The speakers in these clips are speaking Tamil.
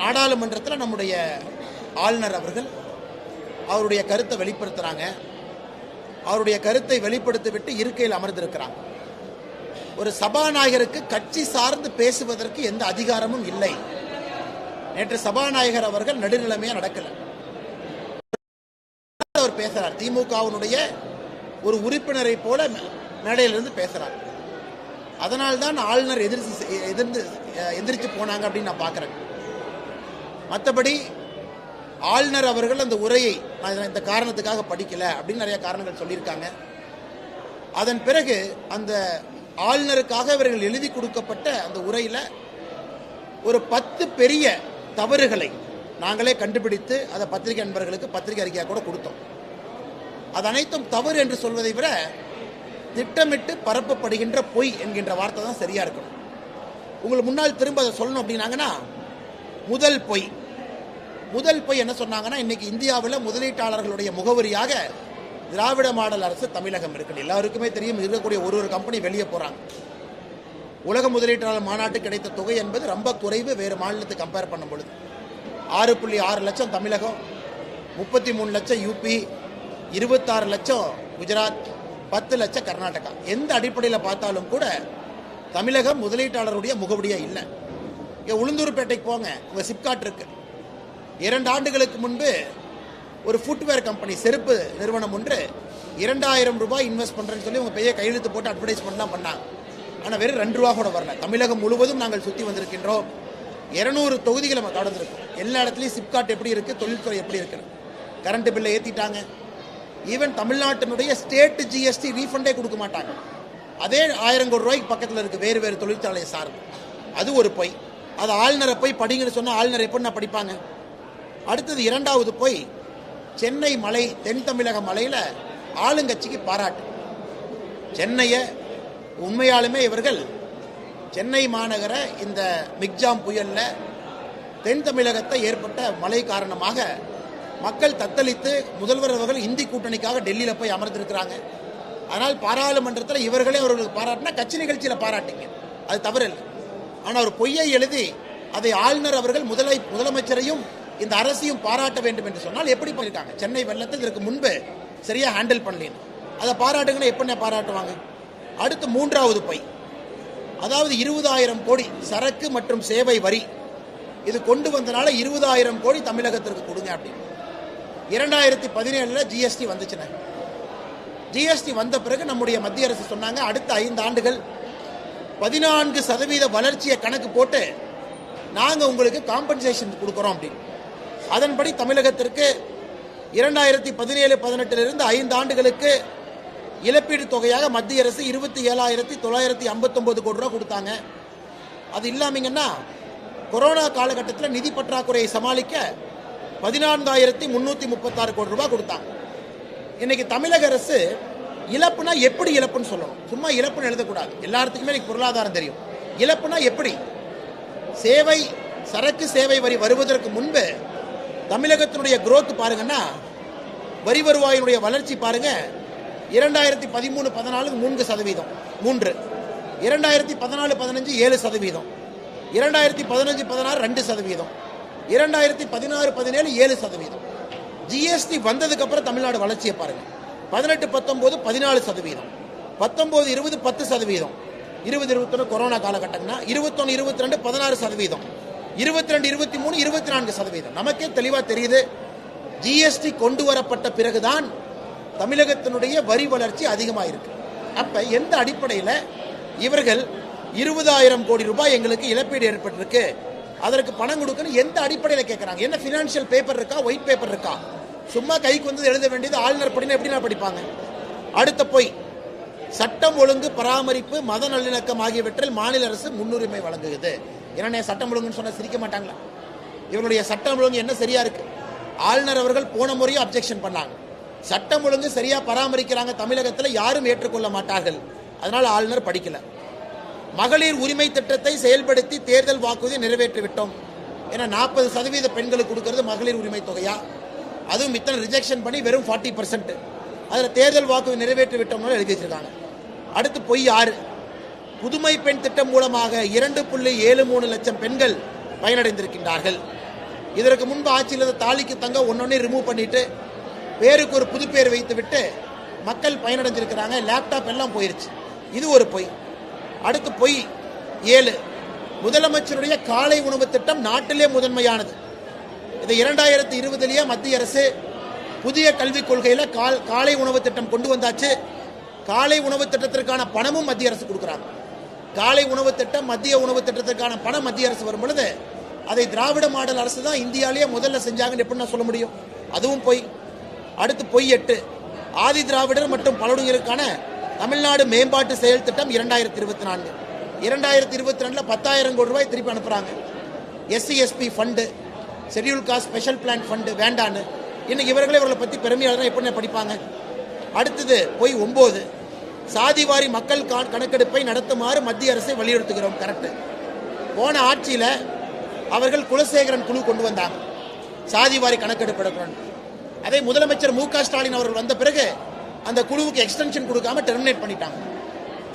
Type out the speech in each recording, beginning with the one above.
நாடாளுமன்றத்தில் நம்முடைய ஆளுநர் அவர்கள் அவருடைய கருத்தை வெளிப்படுத்துறாங்க. அவருடைய கருத்தை வெளிப்படுத்திவிட்டு இருக்கையில் அமர்ந்திருக்கிறாங்க. ஒரு சபாநாயகருக்கு கட்சி சார்ந்து பேசுவதற்கு எந்த அதிகாரமும் இல்லை. நேற்று சபாநாயகர் அவர்கள் நடுநிலைமையா நடக்கல. அவர் பேசுறார், திமுகவினுடைய ஒரு உறுப்பினரை போல மேடையிலிருந்து பேசுறார். அதனால்தான் ஆளுநர் எதிர்த்து போனாங்க அப்படின்னு நான் பார்க்கிறேன். மற்றபடி ஆளுநர் அவர்கள் அந்த உரையை இந்த காரணத்துக்காக படிக்கல அப்படின்னு நிறைய காரணங்கள் சொல்லியிருக்காங்க. அதன் பிறகு அந்த ஆளுநருக்காக இவர்கள் எழுதி கொடுக்கப்பட்ட அந்த உரையில் ஒரு 10 பெரிய தவறுகளை நாங்களே கண்டுபிடித்து அதை பத்திரிகை நண்பர்களுக்கு பத்திரிகை அறிக்கையாக கூட கொடுத்தோம். அது அனைத்தும் தவறு என்று சொல்வதை விட திட்டமிட்டு பரப்பப்படுகின்ற பொய் என்கின்ற வார்த்தை தான் சரியா இருக்கணும். உங்களுக்கு முன்னால் திரும்ப அதை சொல்லணும் அப்படின்னாங்கன்னா, முதல் பொய் என்ன சொன்னாங்கன்னா, இன்னைக்கு இந்தியாவில் முதலீட்டாளர்களுடைய முகவரியாக திராவிட மாடல் அரசு தமிழகம் இருக்கு. எல்லாருக்குமே தெரியும், இருக்கக்கூடிய ஒரு கம்பெனி வெளியே போறாங்க. உலக முதலீட்டாளர் மாநாட்டு கிடைத்த தொகை என்பது ரொம்ப குறைவு. வேறு மாநிலத்தை கம்பேர் பண்ணும் பொழுது 6.6 லட்சம் தமிழகம், 33 லட்சம் யூபி, 26 லட்சம் குஜராத், 10 லட்சம் கர்நாடகா. எந்த அடிப்படையில் பார்த்தாலும் கூட தமிழகம் முதலீட்டாளருடைய முகவடியா இல்லை. இங்கே உளுந்தூர்பேட்டைக்கு போங்க, உங்க சிப்காட் இருக்கு. 2 ஆண்டுகளுக்கு முன்பு ஒரு ஃபுட்வேர் கம்பெனி, செருப்பு நிறுவனம் ஒன்று 2000 ரூபாய் இன்வெஸ்ட் பண்றேன்னு சொல்லி உங்க பெரிய கையெழுத்து போட்டு அட்வர்டைஸ்மெண்ட்லாம் பண்ணாங்க. ஆனால் வெறும் 2 ரூபா கூட வரல. தமிழகம் முழுவதும் நாங்கள் சுற்றி வந்திருக்கின்றோம். 200 தொகுதிகளை நம்ம கடந்திருக்கோம். எல்லா இடத்துலையும் சிப்காட் எப்படி இருக்கு, தொழில்துறை எப்படி இருக்கு, கரண்ட் பில்லை ஏற்றிட்டாங்க. ஈவன் தமிழ்நாட்டினுடைய ஸ்டேட் ஜிஎஸ்டி ரீஃபண்டே கொடுக்க மாட்டாங்க. அதே 1000 கோடி ரூபாய்க்கு பக்கத்தில் இருக்கு வேறு தொழிற்சாலையை சார்ந்து. அது ஒரு பொய். அது ஆளுநரை போய் படிங்கன்னு சொன்னால் ஆளுநர் எப்படி நான் படிப்பாங்க? அடுத்தது 2வது பொய், சென்னை மலை, தென் தமிழக மலையில் ஆளுங்கட்சிக்கு பாராட்டு. சென்னையை உண்மையாலுமே இவர்கள் சென்னை மாநகர இந்த மிக்ஜாம் புயல்ல தென் தமிழகத்தை ஏற்பட்ட மழை காரணமாக மக்கள் தத்தளித்து முதல்வர் அவர்கள் இந்தி கூட்டணிக்காக டெல்லியில் போய் அமர்ந்திருக்கிறாங்க. அதனால் பாராளுமன்றத்தில் இவர்களே அவர்களுக்கு பாராட்டினா கட்சி நிகழ்ச்சியில் பாராட்டிங்க, அது தவறு இல்லை. ஆனால் ஒரு பொய்யை எழுதி அதை ஆளுநர் அவர்கள் முதலமைச்சரையும் இந்த அரசையும் பாராட்ட வேண்டும் என்று சொன்னால் எப்படி பண்ணிருக்காங்க? சென்னை வெள்ளத்தை இதற்கு முன்பு சரியா ஹேண்டில் பண்ணல, அதை பாராட்டுங்கன்னா எப்படி பாராட்டுவாங்க? அடுத்து 3வது பொய், அதாவது 20,000 கோடி சரக்கு மற்றும் சேவை வரி இது கொண்டு வந்தனால 20,000 கோடி தமிழகத்திற்கு கொடுங்க அப்படின்னு. 2017 ஜிஎஸ்டி வந்துச்சுன. ஜிஎஸ்டி வந்த பிறகு நம்முடைய மத்திய அரசு சொன்னாங்க, அடுத்த 5 ஆண்டுகள் 14% வளர்ச்சியை கணக்கு போட்டு நாங்க உங்களுக்கு காம்பன்சேஷன் கொடுக்கிறோம் அப்படின்னு. அதன்படி தமிழகத்திற்கு 2017-18 5 ஆண்டுகளுக்கு இழப்பீடு தொகையாக மத்திய அரசு 27,959 கோடி ரூபாய் கொடுத்தாங்க. அது இல்லாமங்கன்னா கொரோனா காலகட்டத்தில் நிதி பற்றாக்குறையை சமாளிக்க 14,336 கோடி ரூபாய் கொடுத்தாங்க. இன்னைக்கு தமிழக அரசு இழப்புனா எப்படி இழப்புன்னு சொல்லணும், சும்மா இழப்புன்னு எழுதக்கூடாது. எல்லாத்துக்குமே இன்னைக்கு பொருளாதாரம் தெரியும். இழப்புனா எப்படி? சரக்கு சேவை வரி வருவதற்கு முன்பு தமிழகத்தினுடைய growth பாருங்கன்னா, வரி வருவாயினுடைய வளர்ச்சி பாருங்க, 2013-14 3%, 2014-15 7%, 2015-16 2%, 2016-17 7%. ஜிஎஸ்டி வந்ததுக்கு அப்புறம் தமிழ்நாடு வளர்ச்சியை பாருங்க, 18-19 14%, 19-20 10%, 20-21 கொரோனா காலகட்டம்னா 21-22 16%, 22-23 24%. நமக்கே தெளிவா தெரியுது, ஜிஎஸ்டி கொண்டு வரப்பட்ட பிறகுதான் தமிழகத்தினுடைய வரி வளர்ச்சி அதிகமாக இருக்கு. அப்ப எந்த அடிப்படையில் இவர்கள் 20,000 கோடி ரூபாய் எங்களுக்கு இழப்பீடு ஏற்பட்டிருக்கு, அதற்கு பணம் கொடுக்கணும் எந்த அடிப்படையில் கேட்கறாங்க? என்ன பினான்சியல் பேப்பர் இருக்கா, ஒயிட் பேப்பர் இருக்கா? சும்மா கைக்கு வந்து எழுத வேண்டியது ஆளுநர் படினா எப்படி படிப்பாங்க? அடுத்த போய் சட்டம் ஒழுங்கு பராமரிப்பு மத நல்லிணக்கம் ஆகியவற்றில் மாநில அரசு முன்னுரிமை வழங்குகிறது. ஏன்னா சட்டம் ஒழுங்குன்னு சொன்ன சிரிக்க மாட்டாங்களா? இவருடைய சட்டம் ஒழுங்கு என்ன சரியா இருக்கு? ஆளுநர் அவர்கள் போன முறையும் அப்ஜெக்ஷன் பண்ணாங்க. சட்டம் ஒழுங்கு சரியா பராமரிக்கிறாங்க தமிழகத்தில், யாரும் ஏற்றுக்கொள்ள மாட்டார்கள். அதனால ஆளுநர் படிக்கல. மகளிர் உரிமை திட்டத்தை செயல்படுத்தி தேர்தல் வாக்குறுதி நிறைவேற்றிவிட்டோம். ஏன்னா 40% பெண்களுக்கு கொடுக்கிறது மகளிர் உரிமை தொகையா, அதுவும் இத்தனை ரிஜெக்ஷன் பண்ணி வெறும் 40%. அதில் தேர்தல் வாக்குறுதி நிறைவேற்றி விட்டோம்னு எழுதி வச்சிருக்காங்க. அடுத்து பொய் 6, புதுமை பெண் திட்டம் மூலமாக 2.73 லட்சம் பெண்கள் பயனடைந்திருக்கின்றார்கள். இதற்கு முன்பு ஆட்சியில் இருந்த தாலிக்கு தங்க ஒன்னொன்னே ரிமூவ் பண்ணிட்டு பேருக்கு ஒரு புது பேர் வைத்து விட்டு மக்கள் பயனடைஞ்சிருக்கிறாங்க. லேப்டாப் எல்லாம் போயிருச்சு. இது ஒரு பொய். அடுத்து பொய் 7, முதலமைச்சருடைய காலை உணவு திட்டம் நாட்டிலே முதன்மையானது. இது 2020 மத்திய அரசு புதிய கல்விக் கொள்கையில் காலை உணவு திட்டம் கொண்டு வந்தாச்சு. காலை உணவு திட்டத்திற்கான பணமும் மத்திய அரசு கொடுக்குறாங்க. காலை உணவு திட்டம், மத்திய உணவு திட்டத்திற்கான பணம் மத்திய அரசு வரும் பொழுது அதை திராவிட மாடல் அரசு தான் இந்தியாவிலேயே முதல்ல செஞ்சாங்கன்னு எப்படி நான் சொல்ல முடியும்? அதுவும் பொய். அடுத்து பொய் 8, ஆதி திராவிடர் மற்றும் பழங்குடியினருக்கான தமிழ்நாடு மேம்பாட்டு செயல் திட்டம் 2024. 2022 10,000 கோடி ரூபாய் திருப்பி அனுப்புறாங்க. SC ST fund, schedule cost special plan fund வேண்டான்னு இன்னைக்கு இவர்களை பற்றி பெருமையாளர் எப்படி படிப்பாங்க? அடுத்தது பொய் 9, சாதிவாரி மக்கள் கணக்கெடுப்பை நடத்துமாறு மத்திய அரசை வலியுறுத்துகிறோம். கரெக்ட். போன ஆட்சியில் அவர்கள் குலசேகரன் குழு கொண்டு வந்தாங்க, சாதிவாரி கணக்கெடுப்பு எடுக்கணும். அதை முதலமைச்சர் மு க ஸ்டாலின் அவர்கள் வந்த பிறகு அந்த குழுவுக்கு எக்ஸ்டென்ஷன் கொடுக்காம டெர்மினேட் பண்ணிட்டாங்க.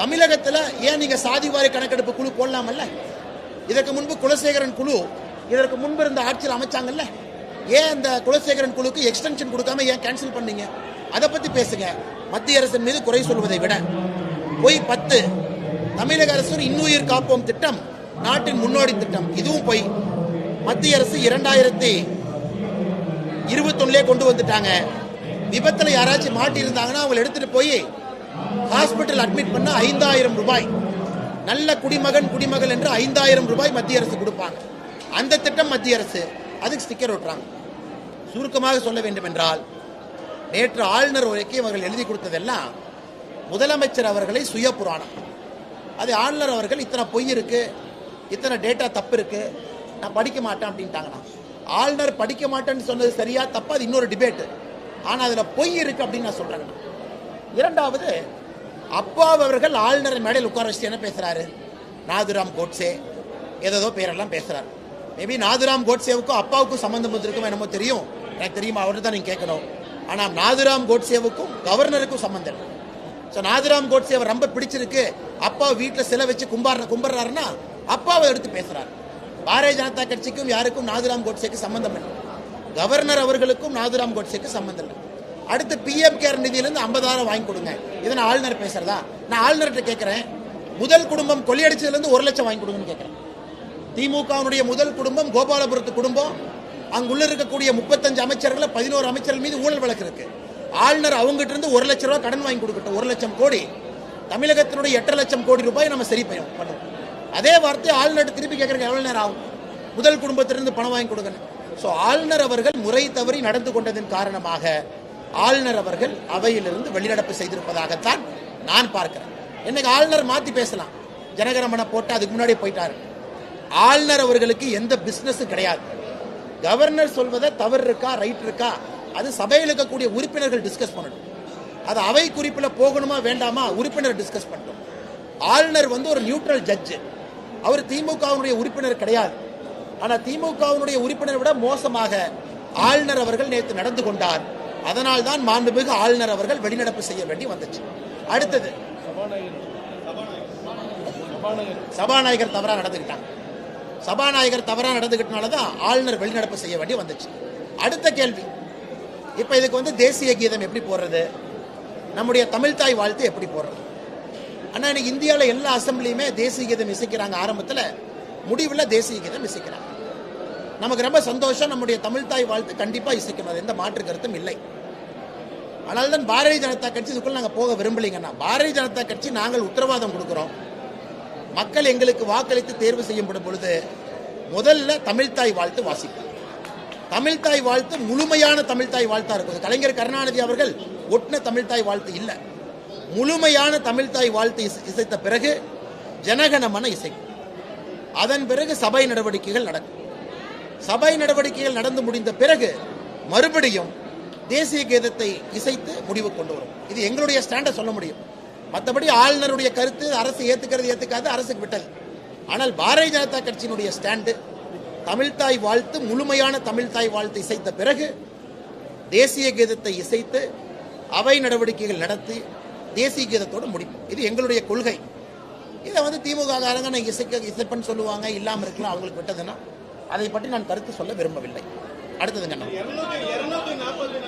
தமிழகத்தில் ஏன் நீங்க சாதிவாரி கணக்கெடுப்பு குழு போடலாமல்ல? இதற்கு முன்பு குலசேகரன் குழு இதற்கு முன்பு இருந்த ஆட்சியில் அமைச்சாங்கல்ல, ஏன் அந்த குலசேகரன் குழுக்கு எக்ஸ்டென்ஷன் கொடுக்காம ஏன் கேன்சல் பண்ணீங்க? அதை பத்தி பேசுங்க. மத்திய அரசின் மீது குறை சொல்வதை விட. பொய் 10, தமிழக அரசு இன்னுயிர் காப்போம் திட்டம் நாட்டின் முன்னோடி திட்டம். இதுவும் பொய். மத்திய அரசு 2021 கொண்டு வந்துட்டாங்க. விபத்தில் யாராச்சும் மாட்டி இருந்தாங்கன்னா அவங்க எடுத்துட்டு போய் ஹாஸ்பிட்டல் அட்மிட் பண்ண 5,000 ரூபாய், நல்ல குடிமகன் என்று 5,000 ரூபாய் மத்திய அரசு கொடுப்பாங்க. அந்த திட்டம் மத்திய அரசு, அதுக்கு ஸ்டிக்கர் ஒட்டுறாங்க. சுருக்கமாக சொல்ல வேண்டும் என்றால், நேற்று ஆளுநர் உரைக்கு அவர்கள் எழுதி கொடுத்ததெல்லாம் முதலமைச்சர் அவர்களை சுய புராணம். அது ஆளுநர் அவர்கள் இத்தனை பொய் இருக்கு, இத்தனை டேட்டா தப்பு இருக்கு, நான் படிக்க மாட்டேன் அப்படின்ட்டாங்கண்ணா. ஆளுநர் படிக்க மாட்டேன்னு சொன்னது சரியா தப்பா, அது இன்னொரு டிபேட். ஆனா அதுல பொய் இருக்கு அப்படின்னு நான் சொல்றேன். இரண்டாவது, அப்பா அவர்கள் ஆளுநர் மேடையில் உட்கார வச்சு என்ன பேசுறாரு? நாதுராம் கோட்சே ஏதோ பேரெல்லாம் பேசுறாரு. மேபி நாதுராம் கோட்சேவுக்கும் அப்பாவுக்கும் சம்பந்தம் வந்திருக்கும் என்னமோ தெரியும், எனக்கு தெரியுமா? அவர்கிட்ட தான் நீங்க கேட்கணும். ஆனா நாதுராம் கோட்சேவுக்கும் கவர்னருக்கும் சம்பந்தம் இல்லை. ஸோ நாதுராம் கோட்சேவை ரொம்ப பிடிச்சிருக்கு, அப்பா வீட்டில் சிலை வச்சு கும்பிடுறாருன்னா அப்பாவை எடுத்து பேசுறாரு. பாரதிய ஜனதா கட்சிக்கும் யாருக்கும் நாதுராம் கோட்சேக்கு சம்பந்தம் இல்லை. கவர்னர் அவர்களுக்கும் நாதுராம் கோட்சேக்கு சம்பந்தம் இல்லை. அடுத்து PM கேர் நிதியிலிருந்து 50,000 வாங்கி கொடுங்க, இதை நான் ஆளுநர் பேசுறதா? நான் ஆளுநர்கிட்ட கேட்கிறேன், முதல் குடும்பம் கொள்ளையடிச்சதுலேருந்து 1 லட்சம் வாங்கி கொடுங்கன்னு கேட்கிறேன். திமுகவுடைய முதல் குடும்பம் கோபாலபுரத்து குடும்பம், அங்குள்ள இருக்கக்கூடிய 35 அமைச்சர்கள் 11 அமைச்சர்கள் மீது ஊழல் வழக்கு இருக்கு. ஆளுநர் அவங்ககிட்ட இருந்து 1 லட்சம் ரூபாய் கடன் வாங்கி கொடுக்கட்டும். 1 லட்சம் கோடி, தமிழகத்தினுடைய 8 லட்சம் கோடி ரூபாய் நம்ம சரி பண்ணுவோம். அதே வார்த்தை ஆளுநர் திருப்பி கேட்கறதுக்கு எவ்வளவு நேரம் ஆகும்? முதல் குடும்பத்திலிருந்து பணம் வாங்கி கொடுக்கணும். ஸோ ஆளுநர் அவர்கள் முறை தவறி நடந்து கொண்டதன் காரணமாக ஆளுநர் அவர்கள் அவையிலிருந்து வெளிநடப்பு செய்திருப்பதாகத்தான் நான் பார்க்கிறேன். இன்னைக்கு ஆளுநர் மாத்தி பேசலாம், ஜனகணமன போட்டு அதுக்கு முன்னாடி போயிட்டாரு. ஆளுநர் அவர்களுக்கு எந்த பிசினஸும் கிடையாது. கவர்னர் சொல்வதை தவறு இருக்கா ரைட் இருக்கா அது சபையில் இருக்கக்கூடிய உறுப்பினர்கள் டிஸ்கஸ் பண்ணணும். அது அவை குறிப்பில் போகணுமா வேண்டாமா உறுப்பினர் டிஸ்கஸ் பண்ணணும். ஆளுநர் ஒரு நியூட்ரல் ஜட்ஜ், அவர் திமுகவுடைய உறுப்பினர் கிடையாது. ஆனால் திமுகவுடைய உறுப்பினரை விட மோசமாக ஆளுநர் அவர்கள் நேற்று நடந்து கொண்டார். அதனால் தான் மாண்புமிகு ஆளுநர் அவர்கள் வெளிநடப்பு செய்ய வேண்டி வந்துச்சு. அடுத்தது சபாநாயகர் தவறா நடந்துக்கிட்டாங்க. சபாநாயகர் தவறா நடந்துகிட்டனாலதான் ஆளுநர் வெளிநடப்பு செய்ய வேண்டி வந்துச்சு. அடுத்த கேள்வி, இப்ப இதுக்கு தேசிய கீதம் எப்படி போடுறது, நம்முடைய தமிழ்தாய் வாழ்த்து எப்படி போடுறது? ஆனா இன்னைக்கு இந்தியாவில் எல்லா அசம்பிளியுமே தேசிய கீதம் இசைக்கிறாங்க. ஆரம்பத்தில், முடிவில் தேசிய கீதம் இசைக்கிறாங்க. நமக்கு ரொம்ப சந்தோஷம். நம்முடைய தமிழ்தாய் வாழ்த்து கண்டிப்பா இசைக்கணும், எந்த மாற்று கருத்தும் இல்லை. ஆனால் தான் பாரதிய ஜனதா கட்சி இதுக்குள்ள நாங்கள் போக விரும்பலைங்கன்னா, பாரதிய ஜனதா கட்சி நாங்கள் உத்தரவாதம் கொடுக்கிறோம், மக்கள் எங்களுக்கு வாக்களித்து தேர்வு செய்யப்படும் பொழுது முதல்ல தமிழ்தாய் வாழ்த்து வாசிப்போம். தமிழ்தாய் வாழ்த்து முழுமையான தமிழ்தாய் வாழ்த்தா இருக்கும். கலைஞர் கருணாநிதி அவர்கள் ஒட்டின தமிழ்தாய் வாழ்த்து இல்லை, முழுமையான தமிழ்தாய் வாழ்த்து இசைத்த பிறகு ஜனகணமன இசைக்கும். அதன் பிறகு சபை நடவடிக்கைகள் நடக்கும். சபை நடவடிக்கைகள் நடந்து முடிந்த பிறகு மறுபடியும் தேசிய கீதத்தை இசைத்து முடிவு கொண்டு வரும். இது எங்களுடைய ஸ்டாண்டை சொல்ல முடியும். மற்றபடி ஆளுநருடைய கருத்து அரசு ஏத்துக்கிறது ஏத்துக்காது அரசுக்கு விட்டது. ஆனால் பாரதிய ஜனதா கட்சியினுடைய ஸ்டாண்டு தமிழ்தாய் வாழ்த்து, முழுமையான தமிழ்தாய் வாழ்த்து இசைத்த பிறகு தேசிய கீதத்தை இசைத்து அவை நடவடிக்கைகள் நடத்தி தேசிய கீதத்தோடு முடிப்போம். இது எங்களுடைய கொள்கை. இதை திமுக காரங்க இசைப்பன்னு சொல்லுவாங்க, இல்லாமல் இருக்கலாம், அவங்களுக்கு விட்டதுன்னா அதை பற்றி நான் கருத்து சொல்ல விரும்பவில்லை. அடுத்ததுங்க.